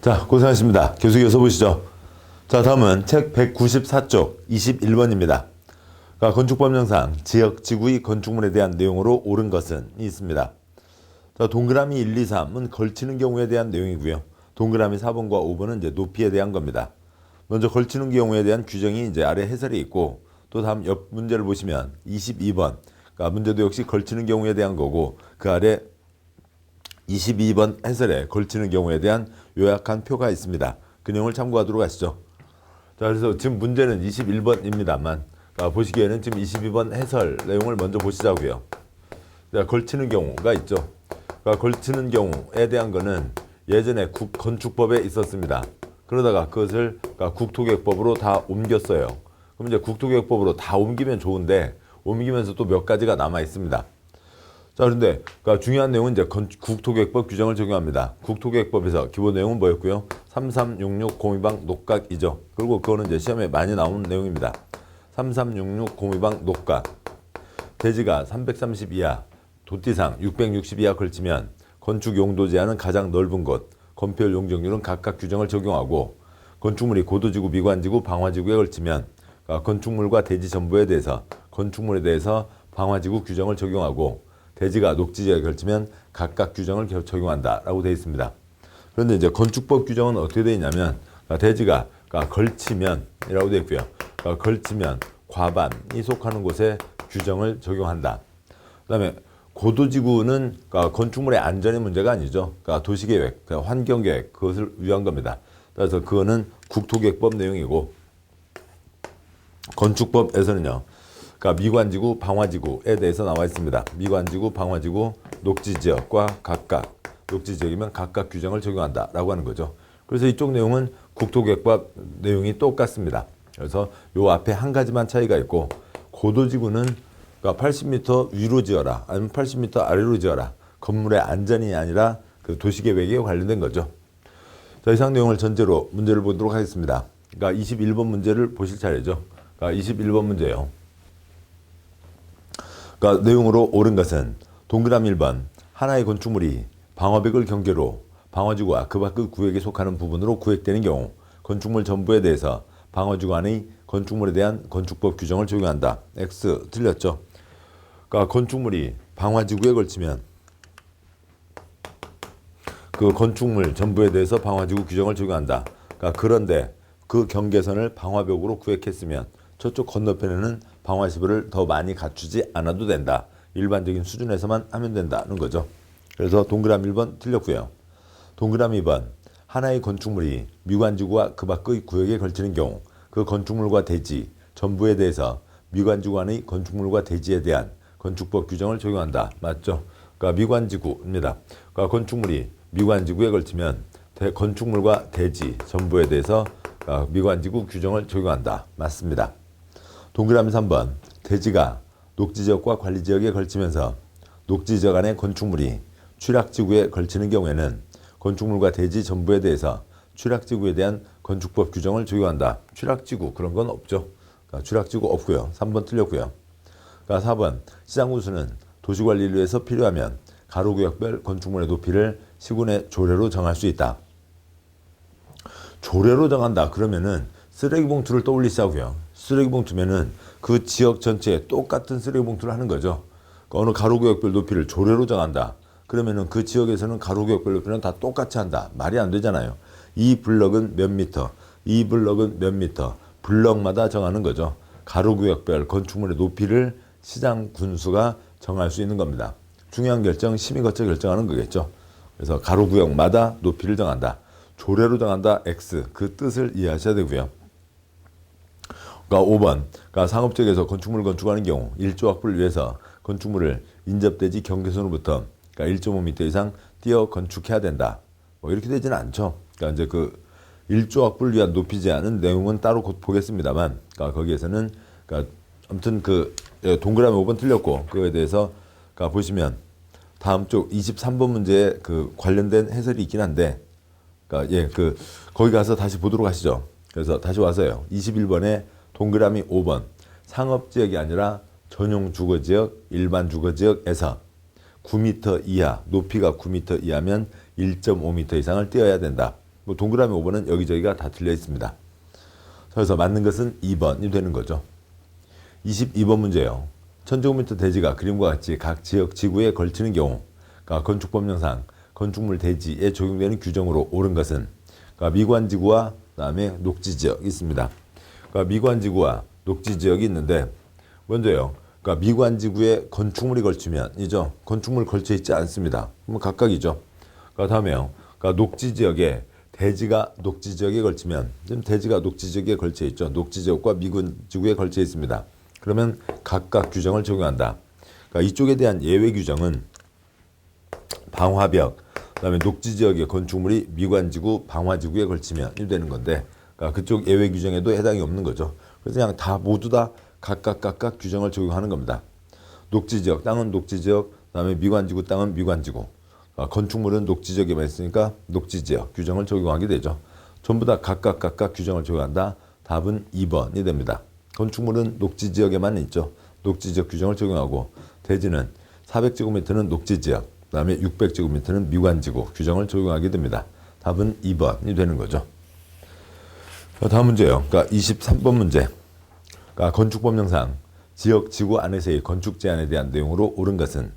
자, 고생하셨습니다. 계속 이어서 보시죠. 자, 다음은 책 194쪽 21번입니다. 건축법령상 지역, 지구의 건축물에 대한 내용으로 옳은 것은 있습니다. 자, 동그라미 1, 2, 3은 걸치는 경우에 대한 내용이고요. 동그라미 4번과 5번은 이제 높이에 대한 겁니다. 먼저 걸치는 경우에 대한 규정이 이제 아래 해설이 있고, 또 다음 옆 문제를 보시면 22번. 문제도 역시 걸치는 경우에 대한 거고, 그 아래 22번 해설에 걸치는 경우에 대한 요약한 표가 있습니다. 그 내용을 참고하도록 하시죠. 자, 그래서 지금 문제는 21번입니다만, 보시기에는 지금 22번 해설 내용을 먼저 보시자고요. 자, 걸치는 경우가 있죠. 걸치는 경우에 대한 거는 예전에 건축법에 있었습니다. 그러다가 그것을 국토계획법으로 다 옮겼어요. 그럼 이제 국토계획법으로 다 옮기면 좋은데, 옮기면서 또 몇 가지가 남아 있습니다. 자, 그런데 중요한 내용은 이제 국토계획법 규정을 적용합니다. 국토계획법에서 기본 내용은 뭐였고요? 3366 공유방 녹각이죠. 그리고 그거는 이제 시험에 많이 나오는 내용입니다. 3366 공유방 녹각. 대지가 330 이하, 도띠상 660 이하 걸치면 건축 용도 제한은 가장 넓은 곳, 건폐율 용적률은 각각 규정을 적용하고, 건축물이 고도지구, 미관지구, 방화지구에 걸치면 건축물과 대지 전부에 대해서 건축물에 대해서 방화지구 규정을 적용하고, 대지가 녹지지역에 걸치면 각각 규정을 적용한다라고 되어 있습니다. 그런데 이제 건축법 규정은 어떻게 되어 있냐면, 대지가 걸치면이라고 되어 있고요. 걸치면 과반이 속하는 곳에 규정을 적용한다. 그다음에 고도지구는 건축물의 안전의 문제가 아니죠. 도시계획, 환경계획, 그것을 위한 겁니다. 그래서 그거는 국토계획법 내용이고, 건축법에서는요, 미관지구, 방화지구에 대해서 나와 있습니다. 미관지구, 방화지구, 녹지지역과 각각, 녹지지역이면 각각 규정을 적용한다라고 하는 거죠. 그래서 이쪽 내용은 국토계획법 내용이 똑같습니다. 그래서 요 앞에 한 가지만 차이가 있고, 고도지구는 80m 위로 지어라, 아니면 80m 아래로 지어라. 건물의 안전이 아니라 그 도시계획에 관련된 거죠. 자, 이상 내용을 전제로 문제를 보도록 하겠습니다. 21번 문제를 보실 차례죠. 21번 문제예요. 내용으로 옳은 것은 동그라미 1번, 하나의 건축물이 방화벽을 경계로 방화지구와 그 밖의 구역에 속하는 부분으로 구획되는 경우, 건축물 전부에 대해서 방화지구 안의 건축물에 대한 건축법 규정을 적용한다. X 틀렸죠. 건축물이 방화지구에 걸치면 그 건축물 전부에 대해서 방화지구 규정을 적용한다. 그런데 그 경계선을 방화벽으로 구획했으면 저쪽 건너편에는 방화시설을 더 많이 갖추지 않아도 된다. 일반적인 수준에서만 하면 된다는 거죠. 그래서 동그라미 1번 틀렸고요. 동그라미 2번, 하나의 건축물이 미관지구와 그 밖의 구역에 걸치는 경우, 그 건축물과 대지 전부에 대해서 미관지구 안의 건축물과 대지에 대한 건축법 규정을 적용한다. 맞죠? 미관지구입니다. 건축물이 미관지구에 걸치면 건축물과 대지 전부에 대해서 미관지구 규정을 적용한다. 맞습니다. 동그라미 3번, 대지가 녹지지역과 관리지역에 걸치면서 녹지지역 안의 건축물이 취락지구에 걸치는 경우에는 건축물과 대지 전부에 대해서 취락지구에 대한 건축법 규정을 적용한다. 취락지구 그런 건 없죠. 취락지구 없고요. 3번 틀렸고요. 4번, 시장군수는 도시관리를 위해서 필요하면 가로구역별 건축물의 높이를 시군의 조례로 정할 수 있다. 조례로 정한다. 그러면은 쓰레기 봉투를 떠올리시자고요. 쓰레기 봉투면은 그 지역 전체에 똑같은 쓰레기 봉투를 하는 거죠. 어느 가로구역별 높이를 조례로 정한다. 그러면은 그 지역에서는 가로구역별 높이는 다 똑같이 한다. 말이 안 되잖아요. 이 블럭은 몇 미터, 이 블럭은 몇 미터, 블럭마다 정하는 거죠. 가로구역별 건축물의 높이를 시장 군수가 정할 수 있는 겁니다. 중요한 결정, 심의 거쳐 결정하는 거겠죠. 그래서 가로구역마다 높이를 정한다. 조례로 정한다. X. 그 뜻을 이해하셔야 되고요. 5번, 상업지역에서 건축물을 건축하는 경우 1조 확보를 위해서 건축물을 인접대지 경계선으로부터 1.5m 이상 띄어 건축해야 된다. 이렇게 되지는 않죠. 이제 그 1조 확보를 위한 높이 제한은 내용은 따로 곧 보겠습니다만, 거기에서는 아무튼 동그라미 5번 틀렸고, 그거에 대해서 보시면 다음 쪽 23번 문제에 관련된 해설이 있긴 한데, 거기 가서 다시 보도록 하시죠. 그래서 다시 와서요. 21번에 동그라미 5번, 상업지역이 아니라 전용 주거지역, 일반 주거지역에서 9m 이하, 높이가 9m 이하면 1.5m 이상을 띄어야 된다. 뭐 동그라미 5번은 여기저기가 다 틀려 있습니다. 그래서 맞는 것은 2번이 되는 거죠. 22번 문제예요. 1000제곱미터 대지가 그림과 같이 각 지역 지구에 걸치는 경우 그러니까 건축법령상 건축물 대지에 적용되는 규정으로 옳은 것은 그러니까 미관지구와 그다음에 녹지지역이 있습니다. 그러니까 미관지구와 녹지지역이 있는데 먼저요. 그러니까 미관지구에 건축물이 걸치면이죠. 건축물 걸쳐 있지 않습니다. 그러면 각각이죠. 그러니까 다음에요. 그러니까 녹지지역에 대지가 녹지지역에 걸치면 지금 대지가 녹지지역에 걸쳐 있죠. 녹지지역과 미관지구에 걸쳐 있습니다. 그러면 각각 규정을 적용한다. 그러니까 이쪽에 대한 예외 규정은 방화벽, 그다음에 녹지지역의 건축물이 미관지구, 방화지구에 걸치면 이 되는 건데, 그러니까 그쪽 예외 규정에도 해당이 없는 거죠. 그래서 그냥 다 모두 다 각각 규정을 적용하는 겁니다. 녹지지역 땅은 녹지지역, 그다음에 미관지구 땅은 미관지구. 그러니까 건축물은 녹지지역에만 있으니까 녹지지역 규정을 적용하게 되죠. 전부 다 각각 규정을 적용한다. 답은 2번이 됩니다. 건축물은 녹지지역에만 있죠. 녹지지역 규정을 적용하고 대지는 400제곱미터는 녹지지역, 그 다음에 600제곱미터는 미관지구 규정을 적용하게 됩니다. 답은 2번이 되는 거죠. 다음 문제예요. 그러니까 23번 문제. 그러니까 건축법령상 지역 지구 안에서의 건축 제한에 대한 내용으로 옳은 것은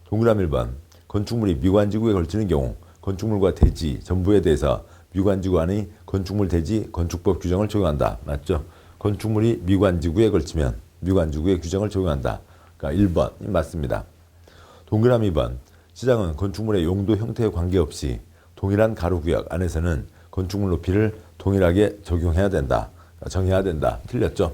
동그라미 1번 건축물이 미관지구에 걸치는 경우 건축물과 대지 전부에 대해서 미관지구 안의 건축물 대지 건축법 규정을 적용한다. 맞죠? 건축물이 미관지구에 걸치면 미관지구의 규정을 적용한다. 그러니까 1번이 맞습니다. 동그라미 2번 시장은 건축물의 용도 형태에 관계없이 동일한 가로구역 안에서는 건축물 높이를 동일하게 적용해야 된다. 정해야 된다. 틀렸죠?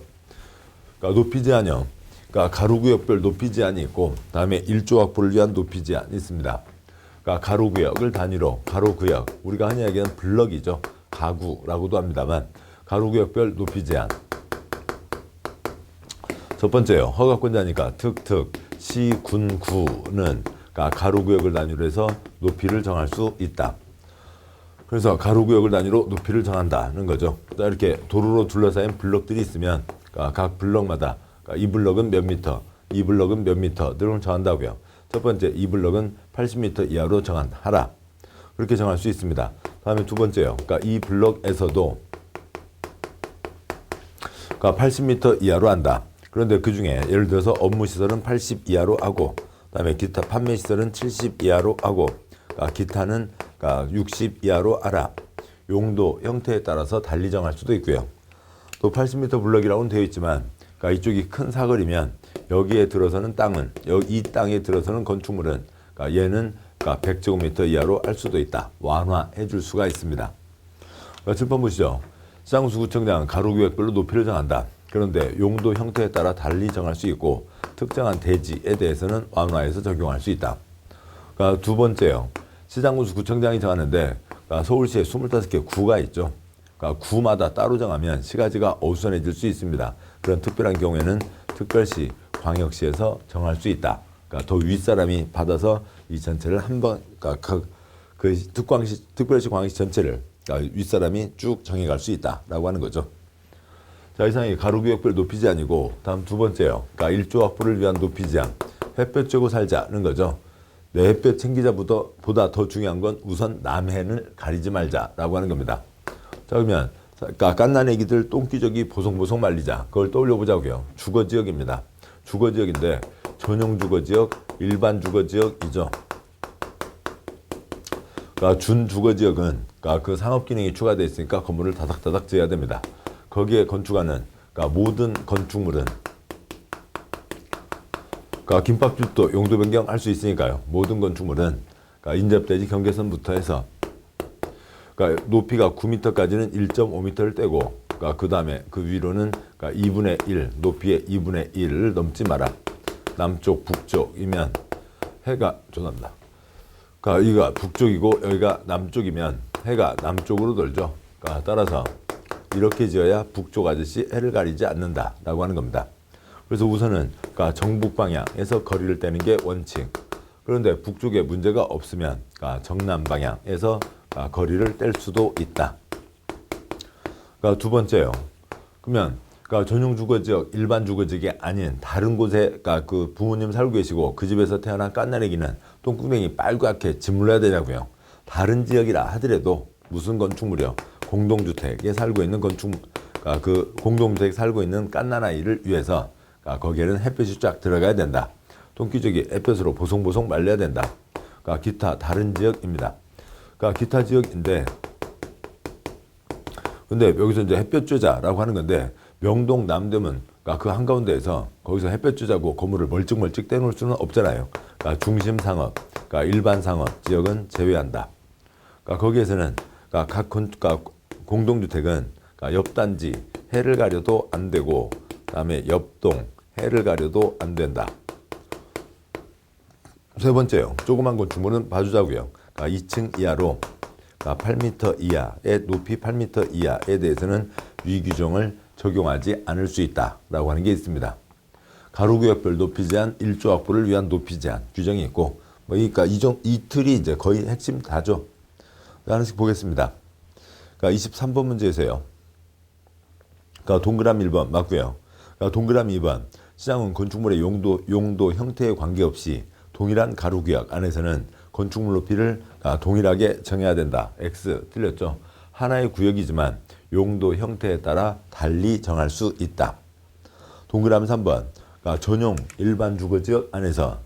그러니까 높이 제한형. 그러니까 가로구역별 높이 제한이 있고 다음에 일조 확보를 위한 높이 제한이 있습니다. 그러니까 가로구역을 단위로 가로구역 우리가 흔히 얘기하는 블럭이죠. 가구라고도 합니다만 가로구역별 높이 제한. 첫 번째요. 허가권자니까 특특 시, 군, 구는 그러니까 가로구역을 단위로 해서 높이를 정할 수 있다. 그래서 가로구역을 단위로 높이를 정한다는 거죠. 이렇게 도로로 둘러싸인 블럭들이 있으면 그러니까 각 블럭마다 그러니까 이 블럭은 몇 미터, 이 블럭은 몇 미터들을 정한다고요. 첫 번째, 이 블럭은 80m 이하로 정하라. 그렇게 정할 수 있습니다. 다음에 두 번째요. 그러니까 이 블럭에서도 그러니까 80m 이하로 한다. 그런데 그 중에 예를 들어서 업무시설은 80 이하로 하고 그다음에 기타 판매시설은 70 이하로 하고 그러니까 기타는 그러니까 60 이하로 하라. 용도, 형태에 따라서 달리 정할 수도 있고요. 또 80m 블럭이라고는 되어 있지만 그러니까 이쪽이 큰 사거리면 여기에 들어서는 땅은 이 땅에 들어서는 건축물은 그러니까 얘는 그러니까 100제곱미터 이하로 할 수도 있다. 완화해 줄 수가 있습니다. 그러니까 7번 보시죠. 시장구청장은 가로구역별로 높이를 정한다. 그런데 용도 형태에 따라 달리 정할 수 있고 특정한 대지에 대해서는 완화해서 적용할 수 있다. 그러니까 두 번째요. 시장구청장이 정하는데 그러니까 서울시에 25개 구가 있죠. 그러니까 구마다 따로 정하면 시가지가 어수선해질 수 있습니다. 그런 특별한 경우에는 특별시, 광역시에서 정할 수 있다. 그러니까 더 윗사람이 받아서 이 전체를 한번 그러니까 그 특별시, 광역시 전체를 그러니까 윗사람이 쭉 정해갈 수 있다라고 하는 거죠. 자, 이상이 가로구역별 높이 제한이고 다음 두 번째요. 그러니까 일조 확보를 위한 높이 제한. 햇볕 쬐고 살자는 거죠. 내 햇볕 챙기자보다 더 중요한 건 우선 남해를 가리지 말자라고 하는 겁니다. 자, 그러면 그러니까 갓난 애기들 똥기저귀 보송보송 말리자. 그걸 떠올려 보자고요. 주거지역입니다. 주거지역인데 전용 주거지역, 일반 주거지역이죠. 그러니까 준주거지역은 그러니까 그 상업기능이 추가되어 있으니까 건물을 다닥다닥 지어야 됩니다. 거기에 건축하는 그러니까 모든 건축물은 그러니까 김밥집도 용도 변경할 수 있으니까요. 모든 건축물은 그러니까 인접대지 경계선부터 해서 그러니까 높이가 9m까지는 1.5m를 떼고 그러니까 그 다음에 그 위로는 그러니까 2분의 1 높이의 2분의 1을 넘지 마라. 남쪽 북쪽이면 해가 죄송합니다. 그러니까 여기가 북쪽이고 여기가 남쪽이면 해가 남쪽으로 돌죠. 그러니까 따라서 이렇게 지어야 북쪽 아저씨 해를 가리지 않는다라고 하는 겁니다. 그래서 우선은 그러니까 정북 방향에서 거리를 떼는 게 원칙. 그런데 북쪽에 문제가 없으면 그러니까 정남 방향에서 거리를 뗄 수도 있다. 그러니까 두 번째요. 그러면 그러니까 전용 주거지역, 일반 주거지역이 아닌 다른 곳에 그러니까 그 부모님 살고 계시고 그 집에서 태어난 갓난아기는 똥구멍이 빨갛게 짓물러야 되냐고요. 다른 지역이라 하더라도 무슨 건축물이요? 공동주택에 살고 있는 그 공동주택에 살고 있는 갓난아이를 위해서 거기에는 햇볕이 쫙 들어가야 된다. 통기저귀 햇볕으로 보송보송 말려야 된다. 기타 다른 지역입니다. 기타 지역인데, 근데 여기서 이제 햇볕 쬐자라고 하는 건데, 명동 남대문 그 한가운데에서 거기서 햇볕 쬐자고 건물을 멀찍멀찍 떼놓을 수는 없잖아요. 중심 상업, 일반 상업 지역은 제외한다. 거기에서는 각 공동주택은 옆 단지 해를 가려도 안 되고, 그다음에 옆동 해를 가려도 안 된다. 세 번째요. 조그만 건축물은 봐주자고요. 2층 이하로 8m 이하의 높이 8m 이하에 대해서는 위규정을 적용하지 않을 수 있다라고 하는 게 있습니다. 가로구역별 높이 제한 1조 확보를 위한 높이 제한 규정이 있고, 그러니까 이 틀이 이제 거의 핵심 다죠. 하나씩 보겠습니다. 23번 문제에서요. 동그라미 1번 맞고요. 동그라미 2번 시장은 건축물의 용도 형태에 관계없이 동일한 가로구역 안에서는 건축물 높이를 동일하게 정해야 된다. X 틀렸죠. 하나의 구역이지만 용도 형태에 따라 달리 정할 수 있다. 동그라미 3번 전용 일반 주거지역 안에서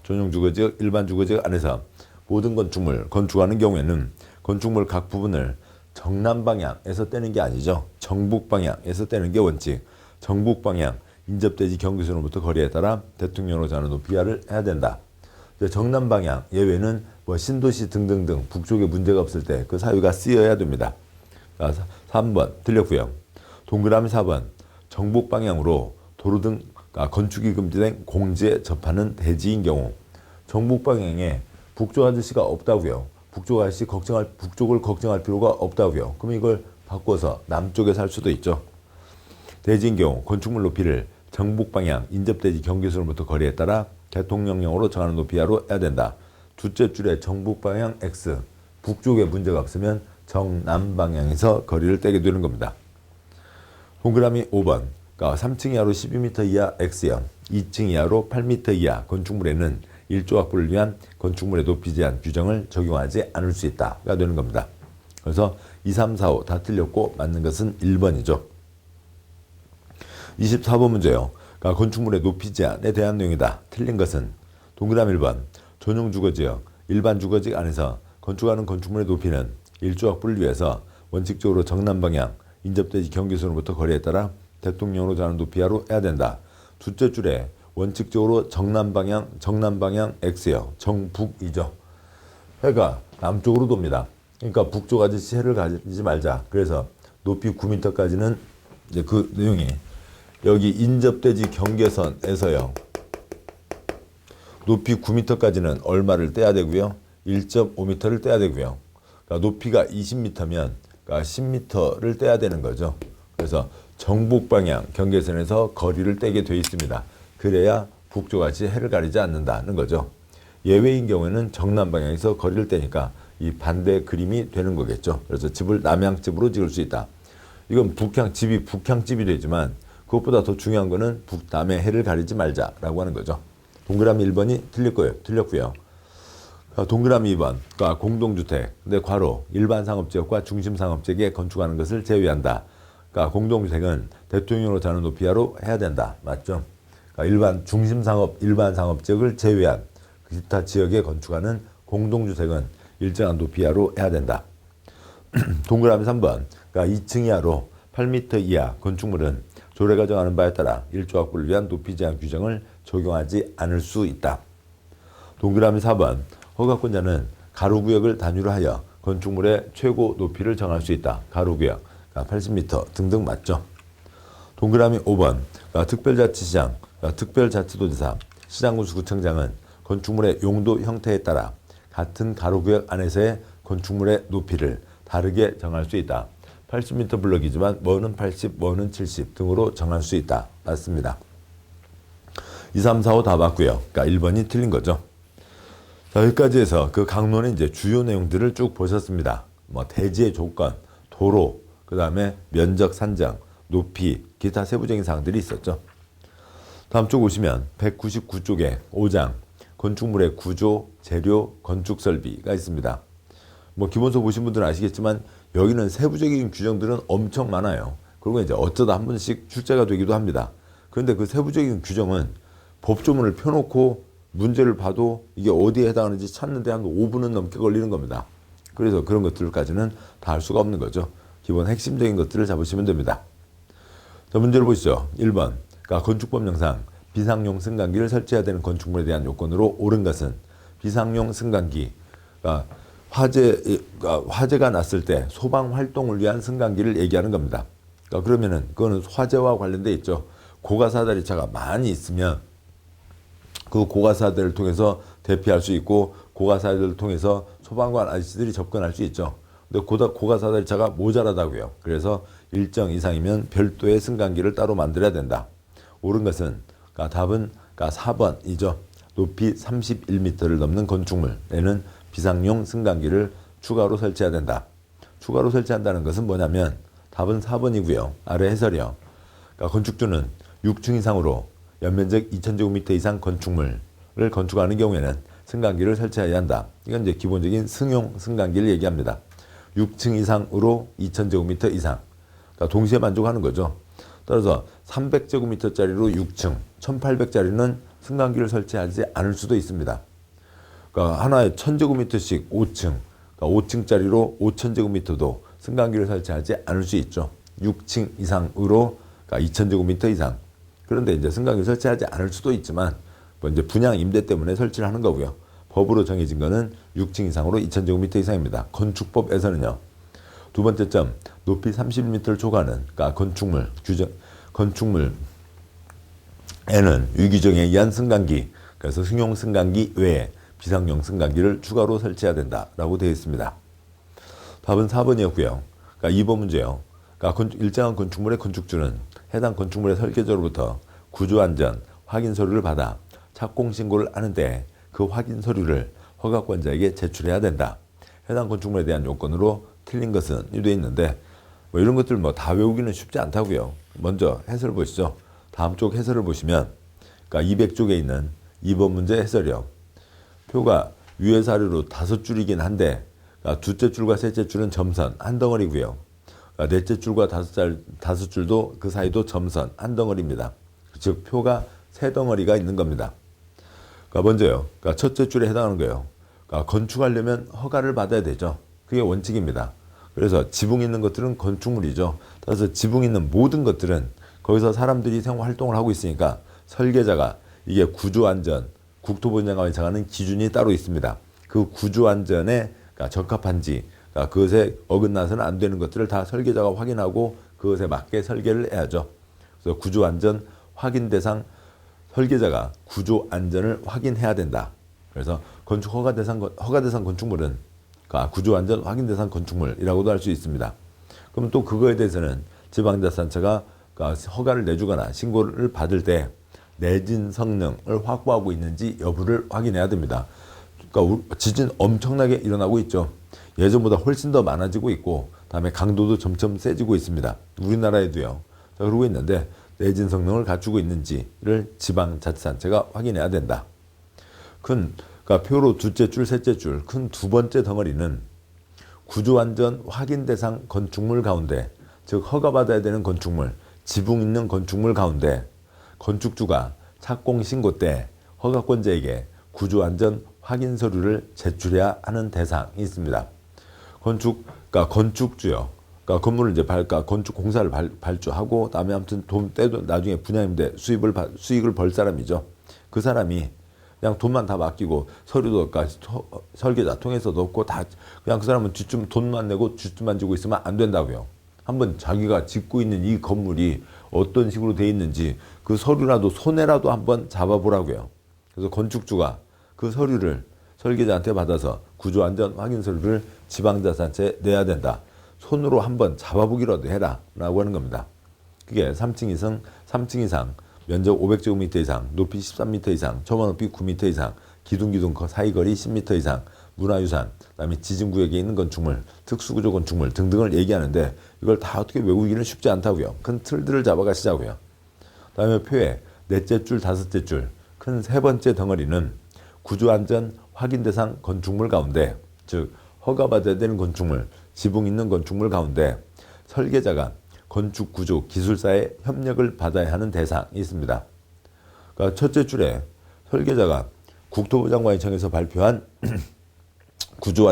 모든 건축물 건축하는 경우에는 건축물 각 부분을 정남 방향에서 떼는 게 아니죠. 정북 방향에서 떼는 게 원칙. 정북 방향 인접대지 경계선으로부터 거리에 따라 대통령으로 정하는 높이를 해야 된다. 정남 방향 예외는 신도시 등등등 북쪽에 문제가 없을 때 그 사유가 쓰여야 됩니다. 3번 틀렸고요. 동그라미 4번 정북 방향으로 도로 등 건축이 금지된 공지에 접하는 대지인 경우, 정북 방향에 북쪽 아저씨가 없다고요. 북쪽을 걱정할 필요가 없다고요. 그럼 이걸 바꿔서 남쪽에 살 수도 있죠. 대지인 경우 건축물 높이를 정북 방향 인접대지 경계선으로부터 거리에 따라 대통령령으로 정하는 높이하로 해야 된다. 둘째 줄에 정북 방향 X, 북쪽에 문제가 없으면 정남 방향에서 거리를 떼게 되는 겁니다. 동그라미 5번 3층 이하로 12m 이하 X형, 2층 이하로 8m 이하 건축물에는 1조 확보를 위한 건축물의 높이 제한 규정을 적용하지 않을 수 있다가 되는 겁니다. 그래서 2, 3, 4, 5 다 틀렸고 맞는 것은 1번이죠. 24번 문제요. 건축물의 높이 제한에 대한 내용이다. 틀린 것은 동그라미 1번 전용 주거지역, 일반 주거지역 안에서 건축하는 건축물의 높이는 1조 확보를 위해서 원칙적으로 정남 방향 인접대지 경계선으로부터 거리에 따라 대통령으로 정하는 높이하로 해야 된다. 둘째 줄에 원칙적으로 정남 방향 X요. 정북이죠. 해가 남쪽으로 돕니다. 그러니까 북쪽 아저씨 해를 가지지 말자. 그래서 높이 9m까지는 이제 그 내용이 여기 인접대지 경계선에서요. 높이 9m까지는 얼마를 떼야 되고요. 1.5m를 떼야 되고요. 그러니까 높이가 20m면 10m를 떼야 되는 거죠. 그래서 정북 방향 경계선에서 거리를 떼게 돼 있습니다. 그래야 북쪽같이 해를 가리지 않는다는 거죠. 예외인 경우에는 정남 방향에서 거리를 떼니까 이 반대 그림이 되는 거겠죠. 그래서 집을 남향집으로 지을 수 있다. 이건 집이 북향집이 되지만 그것보다 더 중요한 거는 북남의 해를 가리지 말자라고 하는 거죠. 동그라미 1번이 틀렸고요. 동그라미 2번 공동주택, 근데 괄호 일반 상업지역과 중심 상업지역에 건축하는 것을 제외한다. 공동주택은 대통령으로 정하는 높이하로 해야 된다. 맞죠? 일반 중심 상업, 일반 상업지역을 제외한 기타 지역에 건축하는 공동주택은 일정한 높이하로 해야 된다. 동그라미 3번 2층 이하로 8m 이하 건축물은 조례가 정하는 바에 따라 1조 확보를 위한 높이 제한 규정을 적용하지 않을 수 있다. 동그라미 4번 허가권자는 가로구역을 단위로 하여 건축물의 최고 높이를 정할 수 있다. 가로구역 80m 등등 맞죠? 동그라미 5번 특별자치시장, 특별자치도지사, 시장군수구청장은 건축물의 용도 형태에 따라 같은 가로구역 안에서의 건축물의 높이를 다르게 정할 수 있다. 80m 블럭이지만 뭐는 80, 뭐는 70 등으로 정할 수 있다. 맞습니다. 2, 3, 4, 5 다 맞고요. 1번이 틀린 거죠. 자, 여기까지 해서 그 강론의 이제 주요 내용들을 쭉 보셨습니다. 대지의 조건, 도로, 그 다음에 면적 산정, 높이, 기타 세부적인 사항들이 있었죠. 다음 쪽 오시면 199쪽에 5장 건축물의 구조, 재료, 건축 설비가 있습니다. 뭐 기본서 보신 분들은 아시겠지만 여기는 세부적인 규정들은 엄청 많아요. 그리고 이제 어쩌다 한 번씩 출제가 되기도 합니다. 그런데 그 세부적인 규정은 법조문을 펴놓고 문제를 봐도 이게 어디에 해당하는지 찾는데 한 5분은 넘게 걸리는 겁니다. 그래서 그런 것들까지는 다 알 수가 없는 거죠. 기본 핵심적인 것들을 잡으시면 됩니다. 자, 문제를 보시죠. 1번. 그러니까 건축법령상 비상용 승강기를 설치해야 되는 건축물에 대한 요건으로 옳은 것은 비상용 승강기, 그러니까 화재가 났을 때 소방 활동을 위한 승강기를 얘기하는 겁니다. 그러니까 그러면은 그거는 화재와 관련돼 있죠. 고가사다리차가 많이 있으면 그 고가사다리를 통해서 대피할 수 있고 고가사다리를 통해서 소방관 아저씨들이 접근할 수 있죠. 근데 고가사다리차가 모자라다고요. 그래서 일정 이상이면 별도의 승강기를 따로 만들어야 된다. 옳은 것은 그러니까 답은 그러니까 4번이죠. 높이 31m를 넘는 건축물에는 비상용 승강기를 추가로 설치해야 된다. 추가로 설치한다는 것은 뭐냐면 답은 4번이고요. 아래 해설이요. 그러니까 건축주는 6층 이상으로 연면적 2000제곱미터 이상 건축물을 건축하는 경우에는 승강기를 설치해야 한다. 이건 이제 기본적인 승용 승강기를 얘기합니다. 6층 이상으로 2000제곱미터 이상. 그러니까 동시에 만족하는 거죠. 따라서 300제곱미터짜리로 6층, 1800짜리는 승강기를 설치하지 않을 수도 있습니다. 그러니까 하나에 1000제곱미터씩 5층, 그러니까 5층짜리로 5000제곱미터도 승강기를 설치하지 않을 수 있죠. 6층 이상으로 그러니까 2000제곱미터 이상. 그런데 이제 승강기를 설치하지 않을 수도 있지만 뭐 이제 분양 임대 때문에 설치를 하는 거고요. 법으로 정해진 거는 6층 이상으로 2000제곱미터 이상입니다. 건축법에서는요. 두 번째 점, 높이 31m를 초과하는 그러니까 건축물에는 위규정에 의한 승강기, 그래서 승용 승강기 외에 비상용 승강기를 추가로 설치해야 된다라고 되어 있습니다. 답은 4번이었고요. 그러니까 2번 문제요. 그러니까 일정한 건축물의 건축주는 해당 건축물의 설계자로부터 구조안전 확인 서류를 받아 착공 신고를 하는데 그 확인 서류를 허가권자에게 제출해야 된다. 해당 건축물에 대한 요건으로 틀린 것은 되어 있는데 뭐 이런 것들 뭐 다 외우기는 쉽지 않다고요. 먼저 해설 보시죠. 다음 쪽 해설을 보시면 그러니까 200쪽에 있는 2번 문제 해설이요. 표가 위의 사료로 5줄이긴 한데 그러니까 둘째 줄과 셋째 줄은 점선 한 덩어리고요. 그러니까 넷째 줄과 다섯 줄도 그 사이도 점선 한 덩어리입니다. 즉 표가 세 덩어리가 있는 겁니다. 그러니까 먼저요. 그러니까 첫째 줄에 해당하는 거예요. 그러니까 건축하려면 허가를 받아야 되죠. 그게 원칙입니다. 그래서 지붕 있는 것들은 건축물이죠. 따라서 지붕 있는 모든 것들은 거기서 사람들이 생활 활동을 하고 있으니까 설계자가 이게 구조안전, 국토부장관이 정하는 기준이 따로 있습니다. 그 구조안전에 그러니까 적합한지, 그러니까 그것에 어긋나서는 안 되는 것들을 다 설계자가 확인하고 그것에 맞게 설계를 해야죠. 그래서 구조안전 확인 대상 설계자가 구조안전을 확인해야 된다. 그래서 건축 허가 대상 건축물은 그러니까 구조안전 확인 대상 건축물이라고도 할 수 있습니다. 그러면 또 그거에 대해서는 지방자치단체가 허가를 내주거나 신고를 받을 때 내진 성능을 확보하고 있는지 여부를 확인해야 됩니다. 그러니까 지진 엄청나게 일어나고 있죠. 예전보다 훨씬 더 많아지고 있고 다음에 강도도 점점 세지고 있습니다. 우리나라에도요. 자, 그러고 있는데 내진 성능을 갖추고 있는지를 지방자치단체가 확인해야 된다. 그러니까 표로 둘째 줄, 셋째 줄, 큰 두 번째 덩어리는 구조안전 확인 대상 건축물 가운데, 즉 허가받아야 되는 건축물, 지붕 있는 건축물 가운데 건축주가 착공 신고 때 허가권자에게 구조안전 확인 서류를 제출해야 하는 대상이 있습니다. 그러니까 건축주요. 그러니까 건물을 이제 건축 공사를 발주하고 다음에 아무튼 돈 떼도 나중에 분양임대 수익을 벌 사람이죠. 그 사람이 그냥 돈만 다 맡기고 서류도 설계자 통해서도 없고 다 그냥 그 사람은 돈만 내고 뒷줄만 지고 있으면 안 된다고요. 한번 자기가 짓고 있는 이 건물이 어떤 식으로 돼 있는지 그 서류라도 손해라도 한번 잡아보라고요. 그래서 건축주가 그 서류를 설계자한테 받아서 구조안전 확인 서류를 지방자치단체에 내야 된다. 손으로 한번 잡아보기라도 해라 라고 하는 겁니다. 그게 3층 이상 면적 500제곱미터 이상, 높이 13m 이상, 초반 높이 9m 이상, 기둥 사이거리 10m 이상, 문화유산, 그다음에 지진구역에 있는 건축물, 특수구조 건축물 등등을 얘기하는데 이걸 다 어떻게 외우기는 쉽지 않다고요. 큰 틀들을 잡아가시자고요. 그다음에 표에 넷째 줄, 다섯째 줄, 큰 세 번째 덩어리는 구조안전 확인 대상 건축물 가운데, 즉 허가받아야 되는 건축물, 지붕 있는 건축물 가운데 설계자가 건축구조 기술사의 협력을 받아야 하는 대상이 있습니다. 그러니까 첫째 줄에 설계자가 국토부 장관이 청해서 발표한 구조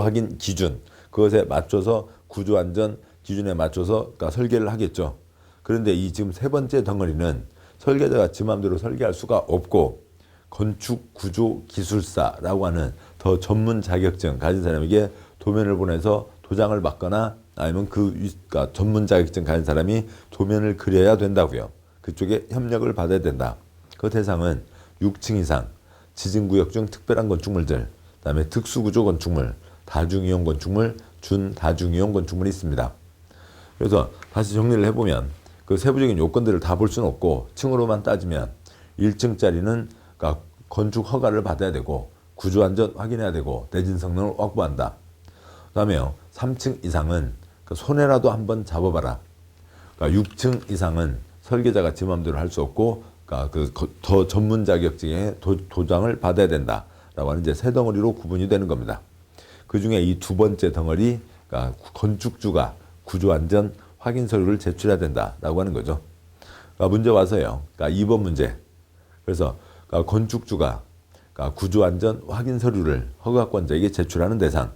확인 기준, 그것에 맞춰서 구조 안전 기준에 맞춰서 그러니까 설계를 하겠죠. 그런데 이 지금 세 번째 덩어리는 설계자가 지 마음대로 설계할 수가 없고 건축구조기술사라고 하는 더 전문 자격증 가진 사람에게 도면을 보내서 도장을 받거나 아니면 그러니까 전문 자격증 가진 사람이 도면을 그려야 된다고요. 그쪽에 협력을 받아야 된다. 그 대상은 6층 이상, 지진구역 중 특별한 건축물들, 그다음에 특수구조 건축물, 다중이용 건축물, 준다중이용 건축물이 있습니다. 그래서 다시 정리를 해보면 그 세부적인 요건들을 다 볼 수는 없고 층으로만 따지면 1층짜리는 그러니까 건축 허가를 받아야 되고 구조안전 확인해야 되고 내진 성능을 확보한다. 그다음에요 3층 이상은 그 손해라도 한번 잡아봐라. 그러니까 6층 이상은 설계자가 지 마음대로 할 수 없고 그러니까 더 전문 자격증의 도장을 받아야 된다라고 하는 이제 세 덩어리로 구분이 되는 겁니다. 그 중에 이 두 번째 덩어리 그러니까 건축주가 구조안전 확인 서류를 제출해야 된다라고 하는 거죠. 그러니까 문제 와서요. 그러니까 2번 문제. 그래서 그러니까 건축주가 그러니까 구조안전 확인 서류를 허가권자에게 제출하는 대상.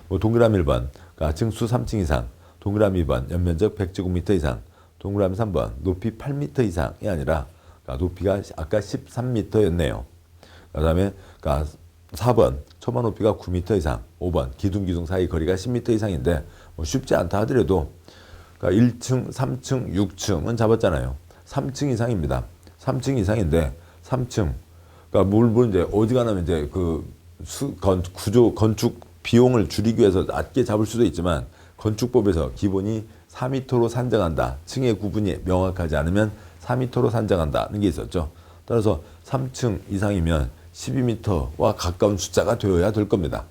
뭐 동그라미 1번, 그러니까 층수 3층 이상. 동그라미 2번, 연면적 100제곱미터 이상. 동그라미 3번, 높이 8m 이상이 아니라 그러니까 높이가 아까 13m였네요. 그다음에 그러니까 4번, 처마 높이가 9m 이상. 5번, 기둥 사이 거리가 10m 이상인데 뭐 쉽지 않다 하더라도 그러니까 1층, 3층, 6층은 잡았잖아요. 3층 이상입니다. 3층 이상인데 3층. 그러니까 물론 이제 어지간하면 이제 건축 비용을 줄이기 위해서 낮게 잡을 수도 있지만 건축법에서 기본이 4m로 산정한다. 층의 구분이 명확하지 않으면 4m로 산정한다는 게 있었죠. 따라서 3층 이상이면 12m와 가까운 숫자가 되어야 될 겁니다.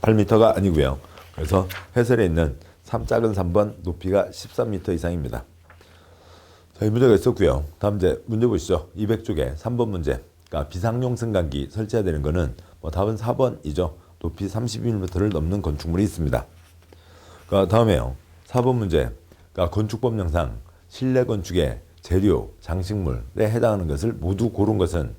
8m가 아니고요. 그래서 해설에 있는 작은 3번 높이가 13m 이상입니다. 자, 이 문제가 있었고요. 다음 이제 문제 보시죠. 200쪽에 3번 문제. 그러니까 비상용 승강기 설치해야 되는 거는 뭐 답은 4번이죠. 높이 32m를 넘는 건축물이 있습니다. 그러니까 다음에요. 4번 문제. 그러니까 건축법령상 실내 건축의 재료, 장식물에 해당하는 것을 모두 고른 것은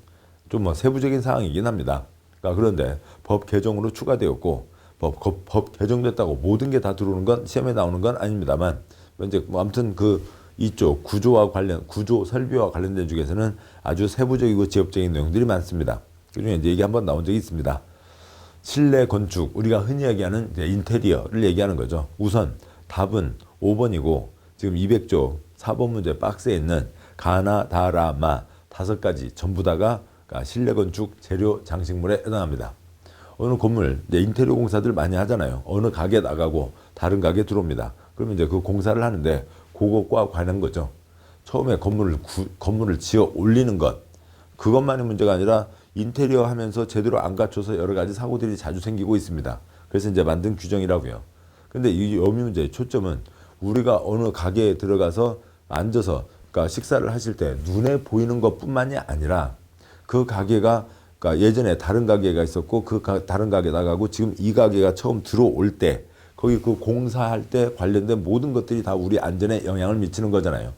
좀 뭐 세부적인 사항이긴 합니다. 그러니까 그런데 법 개정으로 추가되었고 법 개정됐다고 모든 게 다 들어오는 건 시험에 나오는 건 아닙니다만 이제 뭐 아무튼 이쪽 구조 설비와 관련된 쪽에서는 아주 세부적이고 지엽적인 내용들이 많습니다. 그중에 이제 얘기 한번 나온 적이 있습니다. 실내 건축, 우리가 흔히 얘기하는 이제 인테리어를 얘기하는 거죠. 우선 답은 5번이고 지금 200쪽 4번 문제 박스에 있는 가나, 다라, 마 5가지 전부 다가 실내 건축 재료 장식물에 해당합니다. 어느 건물 이제 인테리어 공사들 많이 하잖아요. 어느 가게 나가고 다른 가게 들어옵니다. 그러면 이제 그 공사를 하는데 그것과 관한 거죠. 처음에 건물을 지어 올리는 것 그것만이 문제가 아니라 인테리어 하면서 제대로 안 갖춰서 여러 가지 사고들이 자주 생기고 있습니다. 그래서 이제 만든 규정이라고요. 근데 이 여미 문제의 초점은 우리가 어느 가게에 들어가서 앉아서 그러니까 식사를 하실 때 눈에 보이는 것뿐만이 아니라 그 가게가 그러니까 예전에 다른 가게가 있었고 다른 가게 나가고 지금 이 가게가 처음 들어올 때 거기 그 공사할 때 관련된 모든 것들이 다 우리 안전에 영향을 미치는 거잖아요.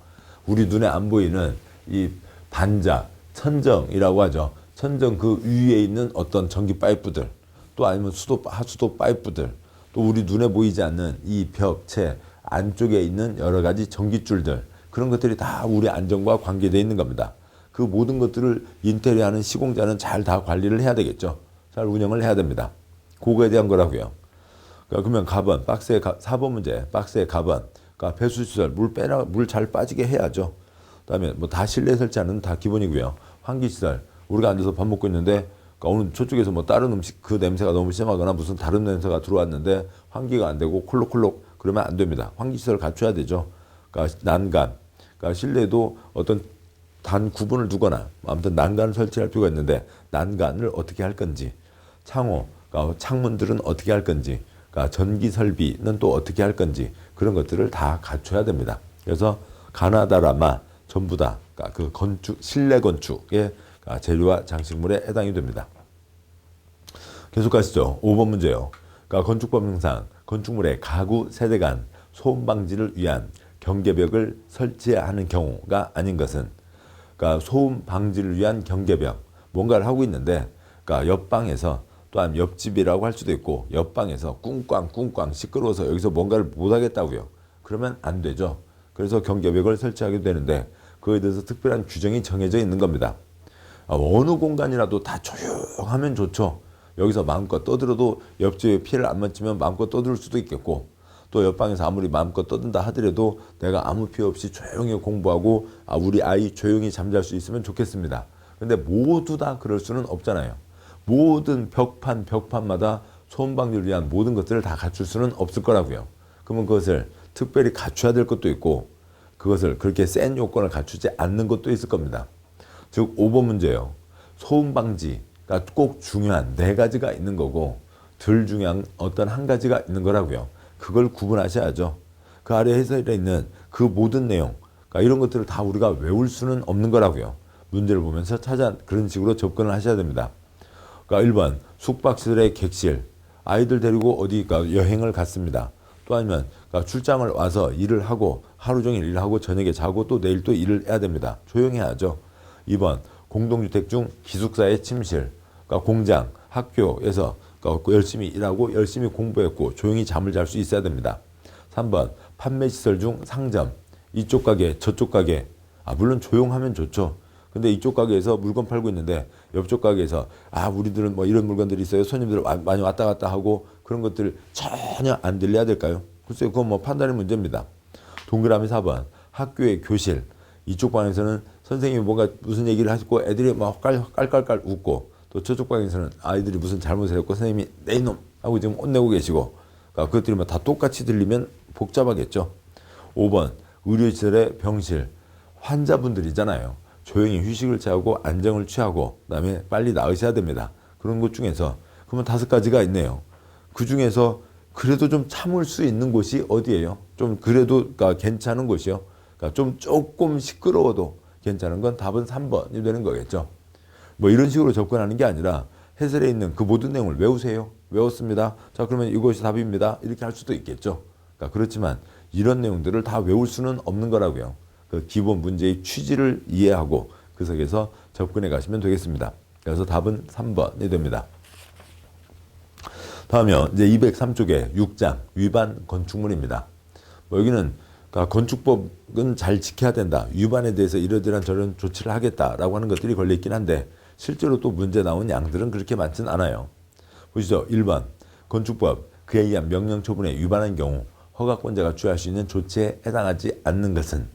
우리 눈에 안 보이는 이 단자, 천정이라고 하죠. 천정 그 위에 있는 어떤 전기 파이프들 또 아니면 하수도 파이프들 또 우리 눈에 보이지 않는 이 벽체 안쪽에 있는 여러 가지 전기줄들 그런 것들이 다 우리 안전과 관계되어 있는 겁니다. 그 모든 것들을 인테리어하는 시공자는 잘 다 관리를 해야 되겠죠. 잘 운영을 해야 됩니다. 그거에 대한 거라고요. 그러면 가번, 4번 문제, 박스에 가번, 그러니까 배수시설, 물 잘 빠지게 해야죠. 그 다음에 뭐 다 실내 설치하는 다 기본이고요. 환기시설, 우리가 앉아서 밥 먹고 있는데, 그러니까 오늘 저쪽에서 뭐 다른 음식 그 냄새가 너무 심하거나 무슨 다른 냄새가 들어왔는데 환기가 안 되고 콜록콜록 그러면 안 됩니다. 환기시설 갖춰야 되죠. 그러니까 난간, 그러니까 실내도 어떤 단 구분을 두거나 아무튼 난간을 설치할 필요가 있는데 난간을 어떻게 할 건지 창호, 그러니까 창문들은 어떻게 할 건지 그러니까 전기 설비는 또 어떻게 할 건지 그런 것들을 다 갖춰야 됩니다. 그래서 가나다라마 전부 다 그러니까 그 건축 실내 건축의 재료와 장식물에 해당이 됩니다. 계속 가시죠. 5번 문제요. 그러니까 건축법령상 건축물의 가구 세대 간 소음 방지를 위한 경계벽을 설치하는 경우가 아닌 것은, 그러니까 소음 방지를 위한 경계벽, 뭔가를 하고 있는데, 그러니까 옆방에서, 또한 옆집이라고 할 수도 있고 옆방에서 꿍꽝 시끄러워서 여기서 뭔가를 못 하겠다고요. 그러면 안 되죠. 그래서 경계벽을 설치하게 되는데 그거에 대해서 특별한 규정이 정해져 있는 겁니다. 어느 공간이라도 다 조용하면 좋죠. 여기서 마음껏 떠들어도 옆집에 피해를 안 만지면 마음껏 떠들 수도 있겠고, 또 옆방에서 아무리 마음껏 떠든다 하더라도 내가 아무 피해 없이 조용히 공부하고 우리 아이 조용히 잠잘 수 있으면 좋겠습니다. 근데 모두 다 그럴 수는 없잖아요. 모든 벽판마다 소음 방지를 위한 모든 것들을 다 갖출 수는 없을 거라고요. 그러면 그것을 특별히 갖춰야 될 것도 있고 그것을 그렇게 센 요건을 갖추지 않는 것도 있을 겁니다. 즉 5번 문제예요. 소음 방지가 꼭 중요한 4가지가 있는 거고 덜 중요한 어떤 한 가지가 있는 거라고요. 그걸 구분하셔야죠. 그 아래 해설에 있는 그 모든 내용, 그러니까 이런 것들을 다 우리가 외울 수는 없는 거라고요. 문제를 보면서 그런 식으로 접근을 하셔야 됩니다. 그러니까 1번 숙박시설의 객실, 아이들 데리고 어디가 여행을 갔습니다. 또 아니면 그러니까 출장을 와서 일을 하고 하루 종일 일하고 저녁에 자고 또 내일 또 일을 해야 됩니다. 조용해야죠. 2번 공동주택 중 기숙사의 침실, 그러니까 공장, 학교에서 그러니까 열심히 일하고 열심히 공부했고 조용히 잠을 잘 수 있어야 됩니다. 3번 판매시설 중 상점, 이쪽 가게 저쪽 가게, 물론 조용하면 좋죠. 근데 이쪽 가게에서 물건 팔고 있는데 옆쪽 가게에서 우리들은 뭐 이런 물건들이 있어요. 손님들 많이 왔다 갔다 하고 그런 것들 전혀 안 들려야 될까요? 글쎄요, 그건 뭐 판단의 문제입니다. 동그라미 4번 학교의 교실, 이쪽 방에서는 선생님이 뭔가 무슨 얘기를 하시고 애들이 막 깔깔깔 웃고, 또 저쪽 방에서는 아이들이 무슨 잘못을 했고 선생님이 내 이놈 하고 지금 혼내고 계시고, 그러니까 그것들이 다 똑같이 들리면 복잡하겠죠. 5번 의료시설의 병실, 환자분들이잖아요. 조용히 휴식을 취하고 안정을 취하고 그다음에 빨리 나으셔야 됩니다. 그런 것 중에서 그러면 5가지가 있네요. 그 중에서 그래도 좀 참을 수 있는 곳이 어디예요? 좀 그래도 그러니까 괜찮은 곳이요. 그러니까 좀 조금 시끄러워도 괜찮은 건 답은 3번이 되는 거겠죠. 뭐 이런 식으로 접근하는 게 아니라 해설에 있는 그 모든 내용을 외우세요. 외웠습니다. 자, 그러면 이것이 답입니다. 이렇게 할 수도 있겠죠. 그러니까 그렇지만 이런 내용들을 다 외울 수는 없는 거라고요. 그 기본 문제의 취지를 이해하고 그 속에서 접근해 가시면 되겠습니다. 그래서 답은 3번이 됩니다. 다음이요. 이제 203쪽에 6장 위반 건축물입니다. 여기는 그러니까 건축법은 잘 지켜야 된다. 위반에 대해서 이러저런 저런 조치를 하겠다라고 하는 것들이 걸려 있긴 한데 실제로 또 문제 나온 양들은 그렇게 많진 않아요. 보시죠. 1번 건축법 그에 의한 명령 처분에 위반한 경우 허가권자가 취할 수 있는 조치에 해당하지 않는 것은,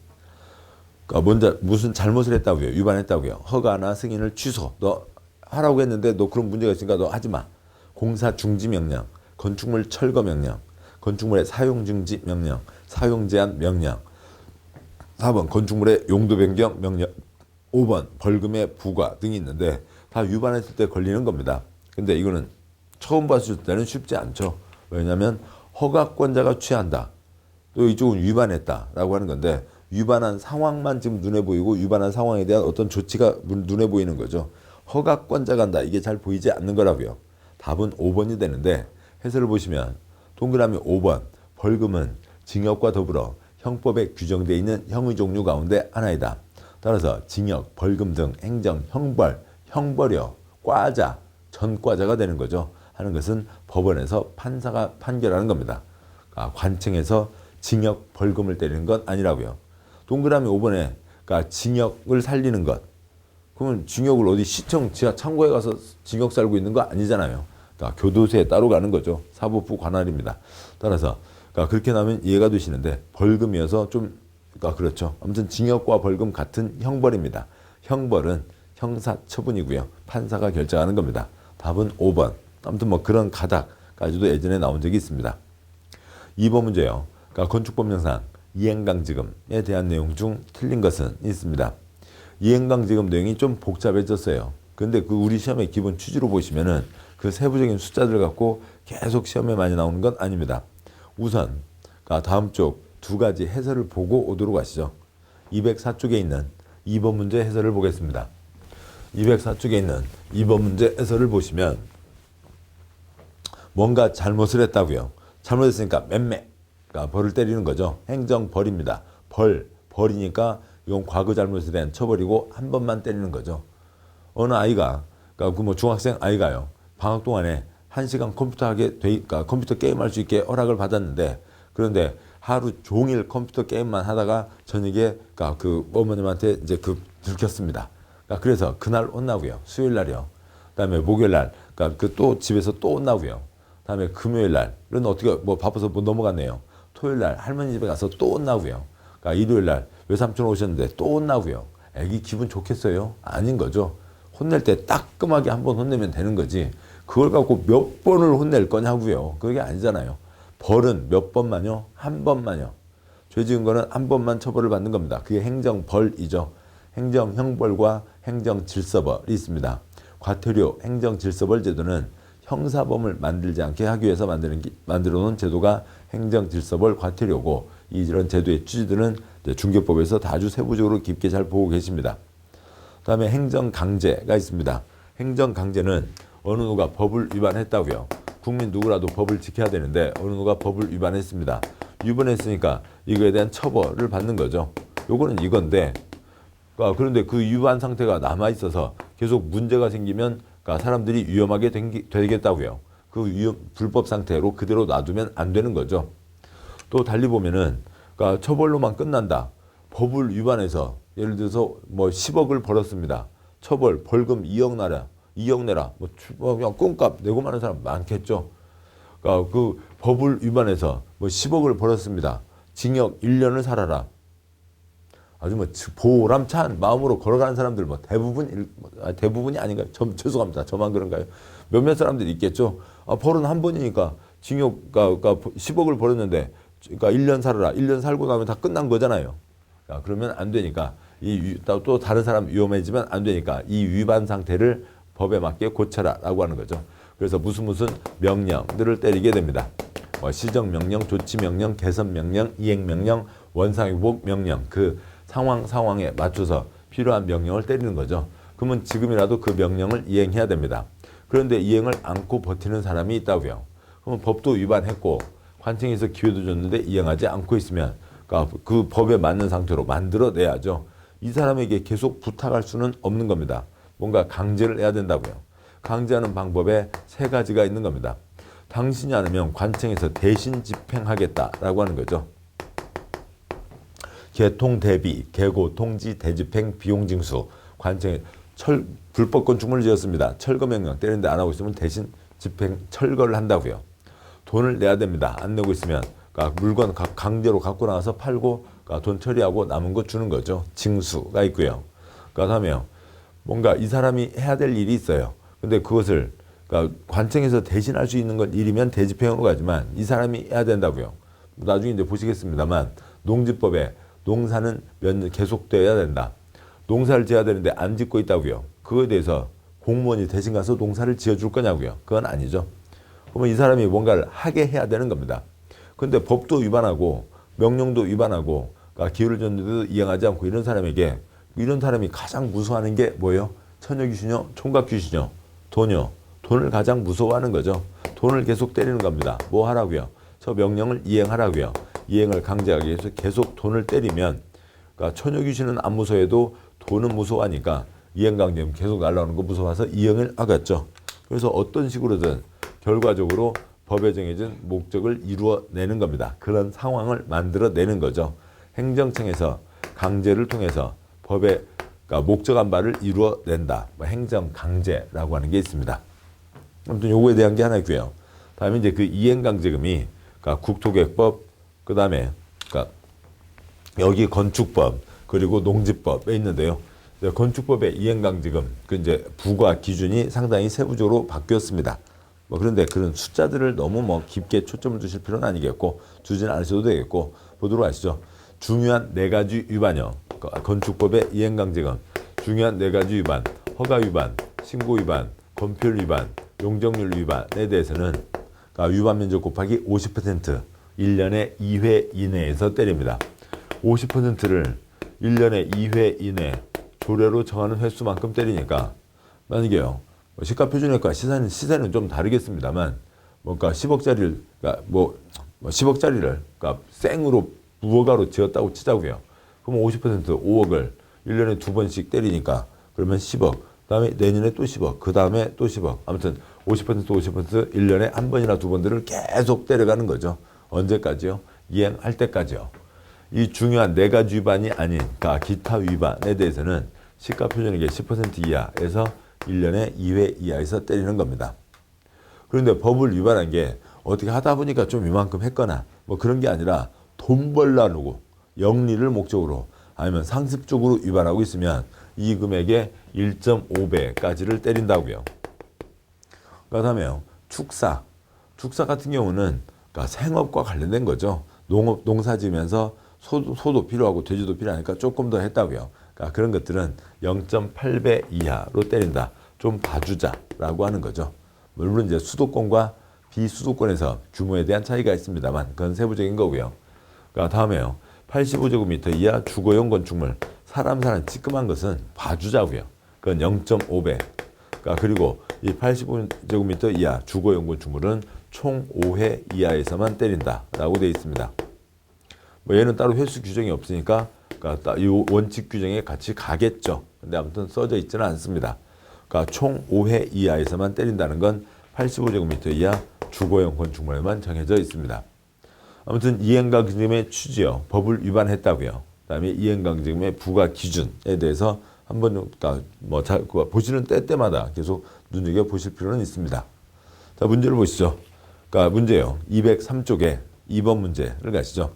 그러니까 먼저 무슨 잘못을 했다고요. 위반했다고요. 허가나 승인을 취소. 너 하라고 했는데 너 그런 문제가 있으니까 너 하지 마. 공사 중지 명령, 건축물 철거 명령, 건축물의 사용 중지 명령, 사용 제한 명령. 4번 건축물의 용도 변경 명령. 5번 벌금의 부과 등이 있는데 다 위반했을 때 걸리는 겁니다. 근데 이거는 처음 봤을 때는 쉽지 않죠. 왜냐하면 허가권자가 취한다. 또 이쪽은 위반했다라고 하는 건데 위반한 상황만 지금 눈에 보이고 위반한 상황에 대한 어떤 조치가 눈에 보이는 거죠. 허가권자가 한다. 이게 잘 보이지 않는 거라고요. 답은 5번이 되는데 해설을 보시면 동그라미 5번 벌금은 징역과 더불어 형법에 규정되어 있는 형의 종류 가운데 하나이다. 따라서 징역, 벌금 등 행정, 형벌, 형벌이요, 과자, 전과자가 되는 거죠. 하는 것은 법원에서 판사가 판결하는 겁니다. 관청에서 징역, 벌금을 때리는 건 아니라고요. 동그라미 5번에 그러니까 징역을 살리는 것. 그러면 징역을 어디 시청 지하 창고에 가서 징역 살고 있는 거 아니잖아요. 그러니까 교도소에 따로 가는 거죠. 사법부 관할입니다. 따라서 그러니까 그렇게 나면 이해가 되시는데 벌금이어서 좀 그러니까 그렇죠. 아무튼 징역과 벌금 같은 형벌입니다. 형벌은 형사 처분이고요. 판사가 결정하는 겁니다. 답은 5번. 아무튼 뭐 그런 가닥까지도 예전에 나온 적이 있습니다. 2번 문제요. 그러니까 건축법령상 이행강지금에 대한 내용 중 틀린 것은 있습니다. 이행강지금 내용이 좀 복잡해졌어요. 근데 그 우리 시험의 기본 취지로 보시면은 그 세부적인 숫자들 갖고 계속 시험에 많이 나오는 건 아닙니다. 우선 다음 쪽 2가지 해설을 보고 오도록 하시죠. 204쪽에 있는 2번 문제 해설을 보겠습니다. 204쪽에 있는 2번 문제 해설을 보시면 뭔가 잘못을 했다고요. 잘못했으니까 맴매, 그러니까 벌을 때리는 거죠. 행정벌입니다. 벌이니까 이건 과거 잘못에 대한 처벌이고 한 번만 때리는 거죠. 어느 아이가, 그러니까 그 뭐 중학생 아이가요, 방학 동안에 1시간 그러니까 컴퓨터 게임할 수 있게 허락을 받았는데, 그런데 하루 종일 컴퓨터 게임만 하다가 저녁에 그러니까 그 어머님한테 이제 들켰습니다. 그러니까 그래서 그날 혼나고요. 수요일 날이요. 그다음에 목요일 날, 그러니까 그 또 집에서 또 혼나고요. 그다음에 금요일 날은 어떻게 뭐 바빠서 못 넘어갔네요. 토요일 날 할머니 집에 가서 또 혼나고요. 그러니까 일요일 날 외삼촌 오셨는데 또 혼나고요. 애기 기분 좋겠어요? 아닌 거죠. 혼낼 때 따끔하게 한 번 혼내면 되는 거지. 그걸 갖고 몇 번을 혼낼 거냐고요. 그게 아니잖아요. 벌은 몇 번만요? 한 번만요. 죄 지은 거는 한 번만 처벌을 받는 겁니다. 그게 행정벌이죠. 행정형벌과 행정질서벌이 있습니다. 과태료 행정질서벌 제도는 형사범을 만들지 않게 하기 위해서 만들어 놓은 제도가 행정질서벌 과태료고, 이런 제도의 취지들은 중개법에서 아주 세부적으로 깊게 잘 보고 계십니다. 그다음에 행정강제가 있습니다. 행정강제는 어느 누가 법을 위반했다고요. 국민 누구라도 법을 지켜야 되는데 어느 누가 법을 위반했습니다. 위반했으니까 이거에 대한 처벌을 받는 거죠. 요거는 이건데, 그런데 그 위반 상태가 남아있어서 계속 문제가 생기면 사람들이 위험하게 되겠다고요. 그 불법 상태로 그대로 놔두면 안 되는 거죠. 또 달리 보면은 처벌로만 끝난다. 법을 위반해서 예를 들어서 뭐 10억을 벌었습니다. 처벌 벌금 2억 내라. 뭐 그냥 꽁값 내고 마는 사람 많겠죠. 그 법을 위반해서 뭐 10억을 벌었습니다. 징역 1년을 살아라. 아주 뭐 보람찬 마음으로 걸어가는 사람들 뭐 대부분이 아닌가요? 죄송합니다. 저만 그런가요? 몇몇 사람들이 있겠죠. 벌은 한 번이니까 징역 10억을 벌었는데, 그러니까 1년 살아라. 1년 살고 나면 다 끝난 거잖아요. 그러면 안 되니까 또 다른 사람 위험해지면 안 되니까 이 위반 상태를 법에 맞게 고쳐라라고 하는 거죠. 그래서 무슨 명령들을 때리게 됩니다. 시정명령, 조치명령, 개선명령, 이행명령, 원상회복 명령, 그 상황에 맞춰서 필요한 명령을 때리는 거죠. 그러면 지금이라도 그 명령을 이행해야 됩니다. 그런데 이행을 않고 버티는 사람이 있다고요. 그러면 법도 위반했고 관청에서 기회도 줬는데 이행하지 않고 있으면 그 법에 맞는 상태로 만들어내야죠. 이 사람에게 계속 부탁할 수는 없는 겁니다. 뭔가 강제를 해야 된다고요. 강제하는 방법에 3가지가 있는 겁니다. 당신이 않으면 관청에서 대신 집행하겠다라고 하는 거죠. 개통 대비, 개고, 통지, 대집행, 비용 징수. 관청에 불법 건축물을 지었습니다. 철거 명령 때리는데 안 하고 있으면 대신 집행, 철거를 한다고요. 돈을 내야 됩니다. 안 내고 있으면 물건 강제로 갖고 나와서 팔고 돈 처리하고 남은 거 주는 거죠. 징수가 있고요. 그다음에 뭔가 이 사람이 해야 될 일이 있어요. 근데 그것을 관청에서 대신할 수 있는 건 일이면 대집행으로 가지만 이 사람이 해야 된다고요. 나중에 이제 보시겠습니다만 농지법에 농사는 계속돼야 된다. 농사를 지어야 되는데 안 짓고 있다고요. 그거에 대해서 공무원이 대신 가서 농사를 지어줄 거냐고요. 그건 아니죠. 그러면 이 사람이 뭔가를 하게 해야 되는 겁니다. 근데 법도 위반하고 명령도 위반하고 기회를 줬는데도 이행하지 않고 이런 사람이 가장 무서워하는 게 뭐예요? 처녀 귀신요? 총각 귀신요? 돈요? 돈을 가장 무서워하는 거죠. 돈을 계속 때리는 겁니다. 뭐 하라고요? 저 명령을 이행하라고요. 이행을 강제하기 위해서 계속 돈을 때리면, 처녀 귀신은 안 무서워해도 돈은 무서워하니까 이행 강제는 계속 날라오는 거 무서워서 이행을 하겠죠. 그래서 어떤 식으로든 결과적으로 법에 정해진 목적을 이루어내는 겁니다. 그런 상황을 만들어내는 거죠. 행정청에서 강제를 통해서 법의 목적한 바를 이루어낸다. 행정강제라고 하는 게 있습니다. 아무튼 요거에 대한 게 하나 있고요. 다음에 이제 그 이행강제금이 국토계획법, 그 다음에 여기 건축법, 그리고 농지법에 있는데요. 건축법의 이행강제금, 이제 부과 기준이 상당히 세부적으로 바뀌었습니다. 그런데 그런 숫자들을 너무 깊게 초점을 두실 필요는 아니겠고, 두지는 않으셔도 되겠고, 보도록 하시죠. 중요한 4가지 위반이요. 건축법의 이행강제금, 중요한 4가지 위반, 허가 위반, 신고 위반, 건폐율 위반, 용적률 위반에 대해서는 위반 면적 곱하기 50%, 1년에 2회 이내에서 때립니다. 50%를 1년에 2회 이내 조례로 정하는 횟수만큼 때리니까, 만약에요, 시가표준액과 시세는 좀 다르겠습니다만, 뭔가 10억짜리를 그러니까 뭐 10억짜리를 그러니까 생으로 무허가로 지었다고 치자고요. 그러면 50% 5억을 1년에 두 번씩 때리니까 그러면 10억. 그다음에 내년에 또 10억. 그다음에 또 10억. 아무튼 50% 1년에 한 번이나 두 번들을 계속 때려가는 거죠. 언제까지요? 이행할 때까지요. 이 중요한 네 가지 위반이 아닌 그러니까 기타 위반에 대해서는 시가 표준액의 10% 이하에서 1년에 2회 이하에서 때리는 겁니다. 그런데 법을 위반한 게 어떻게 하다 보니까 좀 이만큼 했거나 뭐 그런 게 아니라 돈 벌라고 영리를 목적으로 아니면 상습적으로 위반하고 있으면 이 금액의 1.5배까지를 때린다고요. 그다음에요. 축사 같은 경우는 그러니까 생업과 관련된 거죠. 농사 지으면서 소도 필요하고 돼지도 필요하니까 조금 더 했다고요. 그러니까 그런 것들은 0.8배 이하로 때린다. 좀 봐주자라고 하는 거죠. 물론 이제 수도권과 비수도권에서 규모에 대한 차이가 있습니다만 그건 세부적인 거고요. 그러니까 다음에요. 85제곱미터 이하 주거용 건축물 사람 사는 찌끔한 것은 봐주자고요. 그건 0.5배. 그러니까 그리고 이 85제곱미터 이하 주거용 건축물은 총 5회 이하에서만 때린다라고 되어 있습니다. 뭐 얘는 따로 횟수 규정이 없으니까 그러니까 이 원칙 규정에 같이 가겠죠. 근데 아무튼 써져 있지는 않습니다. 그러니까 총 5회 이하에서만 때린다는 건 85제곱미터 이하 주거용 건축물에만 정해져 있습니다. 아무튼 이행강제금의 취지요. 법을 위반했다고요. 그다음에 이행강제금의 부과 기준에 대해서 한번 그러니까 뭐 보시는 때마다 계속 눈여겨 보실 필요는 있습니다. 자, 문제를 보시죠. 그러니까 문제요. 203쪽에 2번 문제를 가시죠.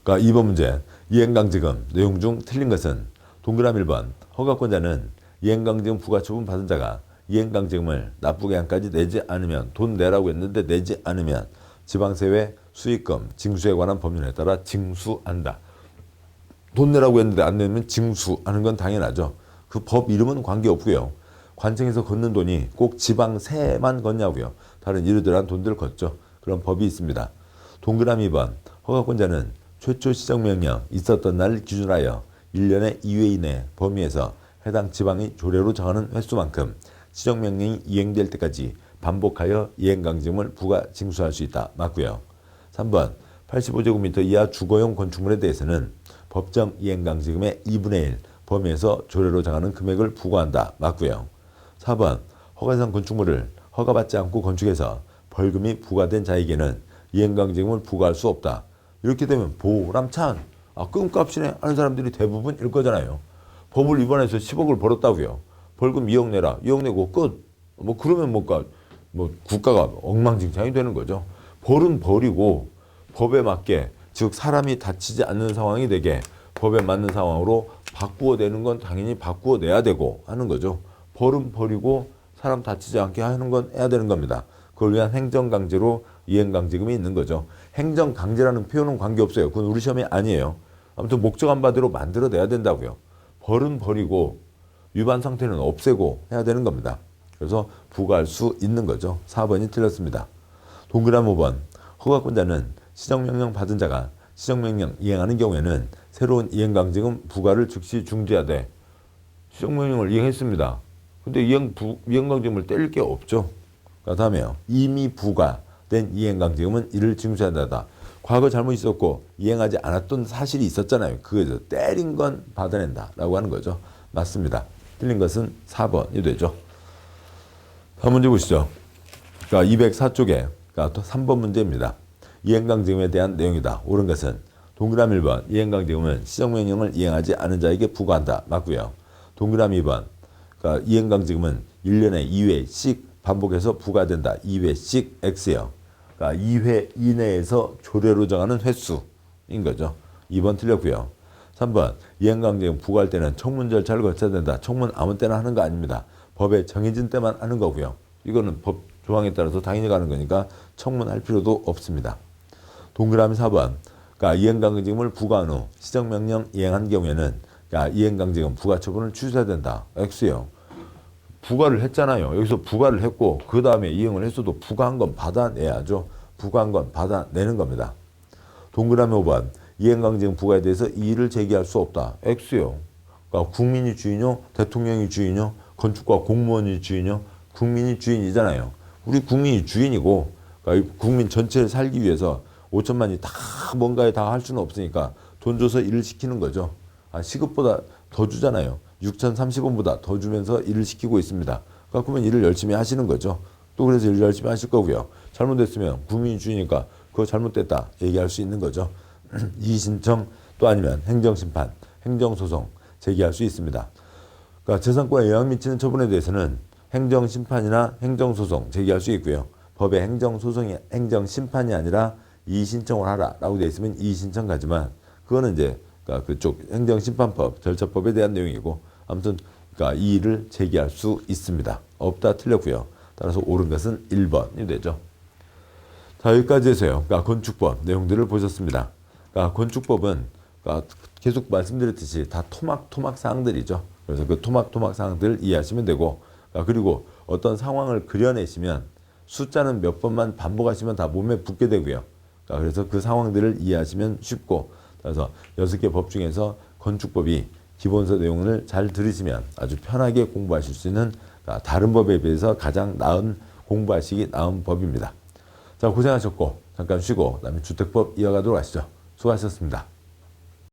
그러니까 2번 문제. 이행강제금 내용 중 틀린 것은 동그라미 1번. 허가권자는 이행강제금 부과처분 받은 자가 이행강제금을 납부기한까지 내지 않으면 돈 내라고 했는데 내지 않으면 지방세회 수익금 징수에 관한 법률에 따라 징수한다. 돈 내라고 했는데 안 내면 징수하는 건 당연하죠. 그 법 이름은 관계없고요. 관청에서 걷는 돈이 꼭 지방세만 걷냐고요. 다른 이르들한 돈들 걷죠. 그런 법이 있습니다. 동그라미 2번. 허가권자는 최초 시정명령 있었던 날을 기준하여 1년에 2회 이내 범위에서 해당 지방이 조례로 정하는 횟수만큼 시정명령이 이행될 때까지 반복하여 이행강제금을 부과 징수할 수 있다. 맞고요. 3번 85제곱미터 이하 주거용 건축물에 대해서는 법정 이행강제금의 2분의 1 범위에서 조례로 정하는 금액을 부과한다. 맞고요. 4번 허가상 건축물을 허가받지 않고 건축해서 벌금이 부과된 자에게는 이행강제금을 부과할 수 없다. 이렇게 되면 보람찬 끔값이네 하는 사람들이 대부분일 거잖아요. 법을 위반해서 10억을 벌었다고요. 벌금 2억 내라. 2억 내고 끝. 뭐 그러면 뭔가 뭐 국가가 엉망진창이 되는 거죠. 벌은 벌이고 법에 맞게 즉 사람이 다치지 않는 상황이 되게 법에 맞는 상황으로 바꾸어 내는 건 당연히 바꾸어 내야 되고 하는 거죠. 벌은 벌이고 사람 다치지 않게 하는 건 해야 되는 겁니다. 그걸 위한 행정강제로 이행강제금이 있는 거죠. 행정강제라는 표현은 관계없어요. 그건 우리 시험이 아니에요. 아무튼 목적한 바대로 만들어내야 된다고요. 벌은 벌이고 위반 상태는 없애고 해야 되는 겁니다. 그래서 부과할 수 있는 거죠. 4번이 틀렸습니다. 동그라미 5번. 허가권자는 시정명령 받은 자가 시정명령 이행하는 경우에는 새로운 이행강제금 부과를 즉시 중지하되 시정명령을 이행했습니다. 근데 이행강제금을 때릴 게 없죠. 그 다음에요. 이미 부과된 이행강제금은 이를 징수한다. 과거 잘못이 있었고 이행하지 않았던 사실이 있었잖아요. 그거죠. 때린 건 받아낸다 라고 하는 거죠. 맞습니다. 틀린 것은 4번이 되죠. 다음 문제 보시죠. 그러니까 204쪽에 그러니까 또 3번 문제입니다. 이행강제금에 대한 내용이다. 옳은 것은 동그라미 1번 이행강제금은 시정명령을 이행하지 않은 자에게 부과한다. 맞고요. 동그라미 2번 그러니까 이행강제금은 1년에 2회씩 반복해서 부과된다. 2회씩 X요. 그러니까 2회 이내에서 조례로 정하는 횟수인 거죠. 2번 틀렸고요. 3번 이행강제금 부과할 때는 청문 절차를 거쳐야 된다. 청문 아무 때나 하는 거 아닙니다. 법에 정해진 때만 하는 거고요. 이거는 법 조항에 따라서 당연히 가는 거니까 청문할 필요도 없습니다. 동그라미 4번 그러니까 이행강제금을 부과한 후 시정명령 이행한 경우에는 그러니까 이행강제금 부과 처분을 취소해야 된다. X요. 부과를 했잖아요. 여기서 부과를 했고 그 다음에 이행을 했어도 부과한 건 받아내야죠. 부과한 건 받아내는 겁니다. 동그라미 5번 이행강제금 부과에 대해서 이의를 제기할 수 없다. X요. 그러니까 국민이 주인요? 대통령이 주인요? 건축가 공무원이 주인요? 국민이 주인이잖아요. 우리 국민이 주인이고 그러니까 국민 전체를 살기 위해서 5천만이 다 뭔가에 다 할 수는 없으니까 돈 줘서 일을 시키는 거죠. 시급보다 더 주잖아요. 6,030원보다 더 주면서 일을 시키고 있습니다. 그러면 일을 열심히 하시는 거죠. 또 그래서 일 열심히 하실 거고요. 잘못됐으면 국민이 주니까 그거 잘못됐다 얘기할 수 있는 거죠. 이의신청 또 아니면 행정심판, 행정소송 제기할 수 있습니다. 그러니까 재산권에 영향 미치는 처분에 대해서는 행정심판이나 행정소송 제기할 수 있고요. 법에 행정소송이 행정심판이 아니라 이의신청을 하라라고 되어 있으면 이의신청 가지만 그거는 이제 그러니까 그쪽 행정심판법 절차법에 대한 내용이고 아무튼 그러니까 이의를 제기할 수 있습니다. 없다 틀렸고요. 따라서 옳은 것은 1번이 되죠. 자 여기까지 해서요. 그러니까 건축법 내용들을 보셨습니다. 그러니까 건축법은 그러니까 계속 말씀드렸듯이 다 토막 사항들이죠. 그래서 그 토막 사항들을 이해하시면 되고 그리고 어떤 상황을 그려내시면 숫자는 몇 번만 반복하시면 다 몸에 붙게 되고요. 그래서 그 상황들을 이해하시면 쉽고 그래서 6개 법 중에서 건축법이 기본서 내용을 잘 들으시면 아주 편하게 공부하실 수 있는 다른 법에 비해서 가장 공부하시기 나은 법입니다. 자 고생하셨고 잠깐 쉬고 그다음에 주택법 이어가도록 하시죠. 수고하셨습니다.